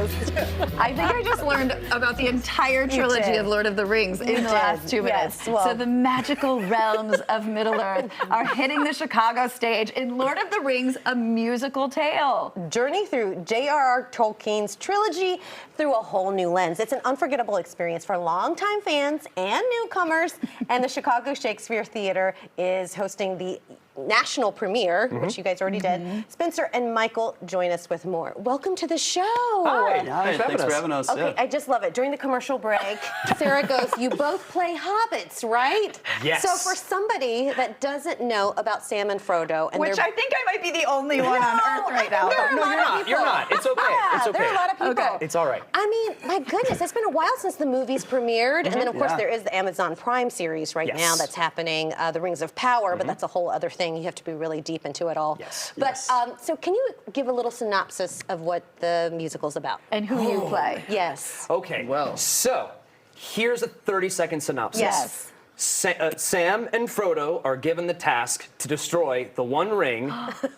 Host. I think I just learned about the entire trilogy of Lord of the Rings in the last 2 minutes. Yes, well. So the magical realms of Middle-earth are hitting the Chicago stage in Lord of the Rings, a musical tale. Journey through J.R.R. Tolkien's trilogy through a whole new lens. It's an unforgettable experience for longtime fans and newcomers, and the Chicago Shakespeare Theater is hosting the national premiere, which you guys already did. Spencer and Michael join us with more. Welcome to the show. Hi. Thanks for having us. Okay, I just love it. During the commercial break, Sarah goes, you both play hobbits, right? Yes. So for somebody that doesn't know about Sam and Frodo, and Which I think I might be the only one on Earth right now. There are a No, lot you're of not. people. You're not. It's okay. Yeah, It's okay. there are a lot of people. Okay. It's all right. I mean, my goodness, it's been a while since the movies premiered. And then, of course, there is the Amazon Prime series right now that's happening, The Rings of Power, but that's a whole other thing. You have to be really deep into it all. Yes. But, so can you give a little synopsis of what the musical's about? And who you play. Yes. Okay. Well. So, here's a 30-second synopsis. Yes. Sam and Frodo are given the task to destroy the One Ring,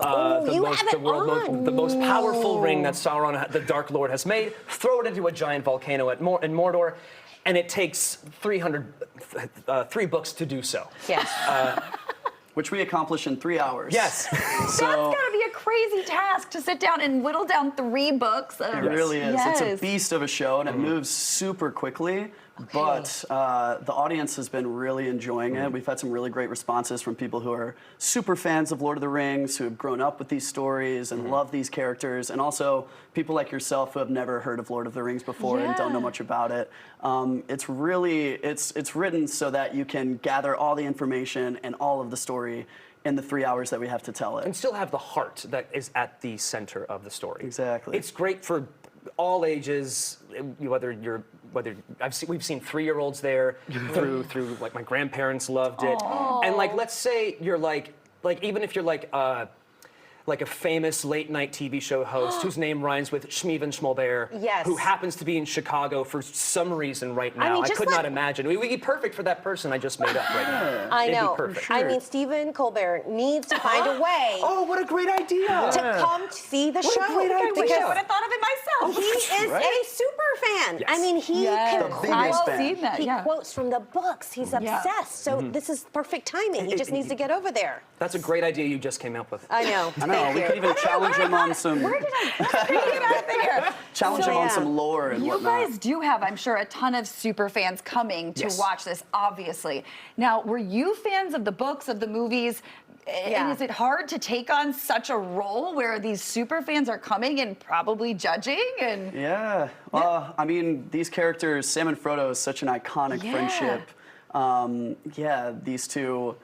the most powerful ring that Sauron, the Dark Lord, has made. Throw it into a giant volcano in Mordor, and it takes 3 books to do so. Yes. Which we accomplish in 3 hours. Yes. That's gotta be a crazy task to sit down and whittle down 3 books. It really is. It's a beast of a show, and it moves super quickly. But the audience has been really enjoying it. We've had some really great responses from people who are super fans of Lord of the Rings, who have grown up with these stories and love these characters, and also people like yourself who have never heard of Lord of the Rings before and don't know much about it. It's really, it's written so that you can gather all the information and all of the story in the 3 hours that we have to tell it. And still have the heart that is at the center of the story. Exactly. It's great for all ages, we've seen 3-year-olds there through like my grandparents loved it. Aww. And like, let's say you're like even if you're like a famous late-night TV show host whose name rhymes with Schmeven Schmolbear, who happens to be in Chicago for some reason right now. I could not imagine. We'd be perfect for that person I just made up right now. I know. It'd be perfect. I mean, Stephen Colbert needs to find a way Oh, what a great idea! to come see the show. a great idea. I wish I would have thought of it myself. He is a super fan. Yes. I mean, he can The biggest fan. seen that. He quotes from the books. He's obsessed. So this is perfect timing. He just needs to get over there. That's a great idea you just came up with. I know. I know. We could even challenge him on some. Where did I get out of there? Challenge him on some lore and You whatnot. guys do have, I'm sure, a ton of super fans coming to watch this, obviously. Now, were you fans of the books, of the movies? And is it hard to take on such a role where these super fans are coming and probably judging? And Yeah. I mean, these characters, Sam and Frodo, is such an iconic friendship. These two.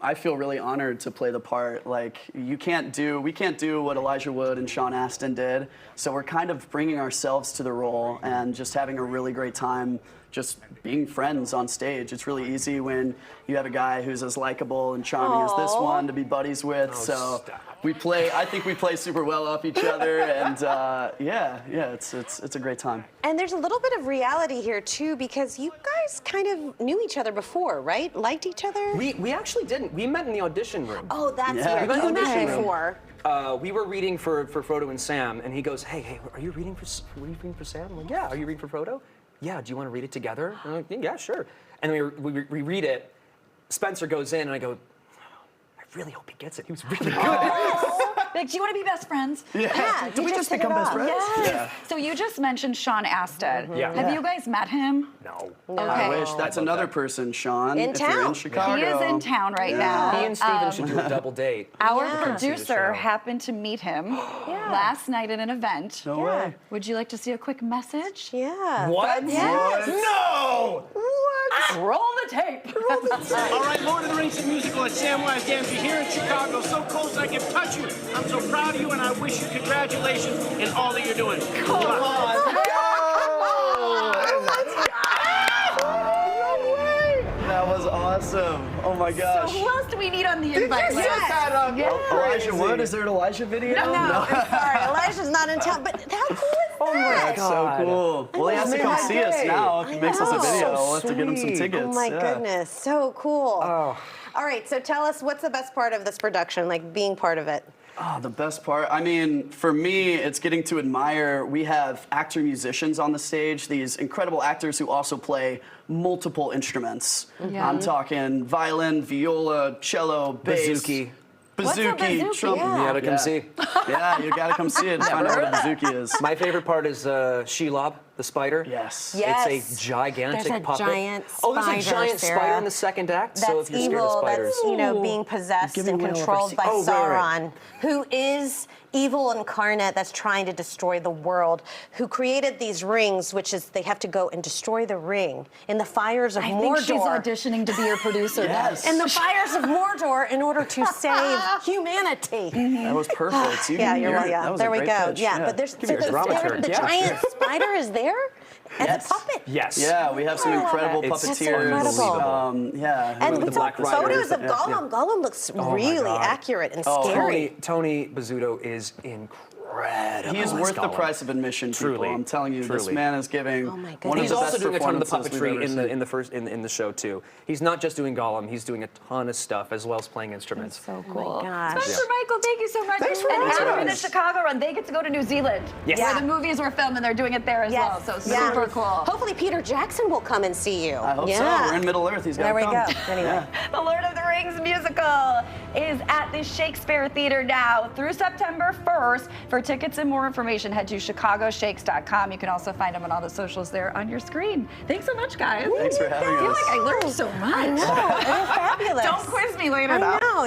I feel really honored to play the part. Like, we can't do what Elijah Wood and Sean Astin did. So we're kind of bringing ourselves to the role and just having a really great time just being friends on stage. It's really easy when you have a guy who's as likable and charming as this one to be buddies with. I think we play super well off each other, and it's a great time. And there's a little bit of reality here too, because you guys kind of knew each other before, right? Liked each other? We actually didn't. We met in the audition room. Oh, that's Yeah. weird. We You met in the met audition room. before. We were reading for Frodo and Sam, and he goes, "Hey, are you reading for Sam?" I'm like, "Yeah." "Are you reading for Frodo?" "Yeah." "Do you want to read it together?" I'm like, "Yeah, sure." And we read it. Spencer goes in, and I go, "I really hope he gets it. He was really good." like, do you want to be best friends? Yeah. Did we just hit it become best off. friends? Yes. Yeah. So you just mentioned Sean Astin. Yeah. Have you guys met him? No. No. I Okay. wish. That's another person, Sean. In if you're town. in Chicago. He is in town right now. He and Steven should do a double date. Our Yeah. producer show. happened to meet him last night at an event. No way. Would you like to see a quick message? Yeah. What? Yes. No! Roll the tape. All right, Lord of the Rings the musical at Samwise Gamgee here in Chicago, so close I can touch you. I'm so proud of you, and I wish you congratulations in all that you're doing. Come on! That was awesome. Oh my gosh. So who else do we need on the invite list? Elijah Wood? Is there an Elijah video? No, I'm sorry. Elijah's not in town, but how cool is that? That's so cool. Well, he has to come see us now. If he makes us a know. video, So we'll have to get him some sweet. tickets. Oh my Yeah. goodness, so cool. All right, so tell us, what's the best part of this production, like being part of it? Oh, the best part? I mean, for me, it's getting to admire. We have actor-musicians on the stage, these incredible actors who also play multiple instruments. I'm talking violin, viola, cello, bass. Bazooki. Bazooki, What's a bazooki? trumpet. Yeah. You gotta come see. Yeah, you gotta come see it and find out what a bazooki is. My favorite part is Shelob, the spider. Yes. Yes. It's a gigantic There's a puppet. giant Oh, there's a spider, giant Sarah. spider in the second act. That's so if you're scared of evil. spiders. That's, being possessed Give me and one controlled over. by Oh, right. Sauron, who is evil incarnate that's trying to destroy the world, who created these rings, which is they have to go and destroy the ring in the fires of I Mordor. think she's auditioning to be your producer. Yes. In the fires of Mordor in order to save humanity. That was perfect. Yeah, you're right. That Yeah, was there a we great go. pitch. Yeah, but there's Give me a dramaturg. the Yeah. giant spider is there as Yes. a puppet. Yes. Yeah, we have some incredible It's putteteers. incredible. Yeah. who And are we the saw Black photos Riders. of Gollum. Gollum looks my really God. accurate and Oh, scary. Tony Bazzuto is incredible. He is as worth the Gollum. price of admission, people. Truly. I'm telling you, this Truly. man is giving Oh my one of goodness. He's the also best doing a ton of the performances we've puppetry ever in seen. the show too. He's not just doing Gollum; he's doing a ton of stuff as well as playing instruments. So cool. gosh. Spencer Michael, thank you so much. Thanks for and having after the us. Chicago run, they get to go to New Zealand, Yes. where Yeah. the movies were filmed, and they're doing it there as well. So Yeah. super cool. Hopefully Peter Jackson will come and see you. I hope yeah. so. We're in Middle Earth. He's got There to we come. go. Anyway. The Lord of the Rings musical is at the Shakespeare Theater now through September 1st. For tickets and more information, head to chicagoshakes.com. You can also find them on all the socials there on your screen. Thanks so much, guys. Thanks for having I feel us. like I learned so much. I know. It was fabulous. Don't quiz me later, though. I know.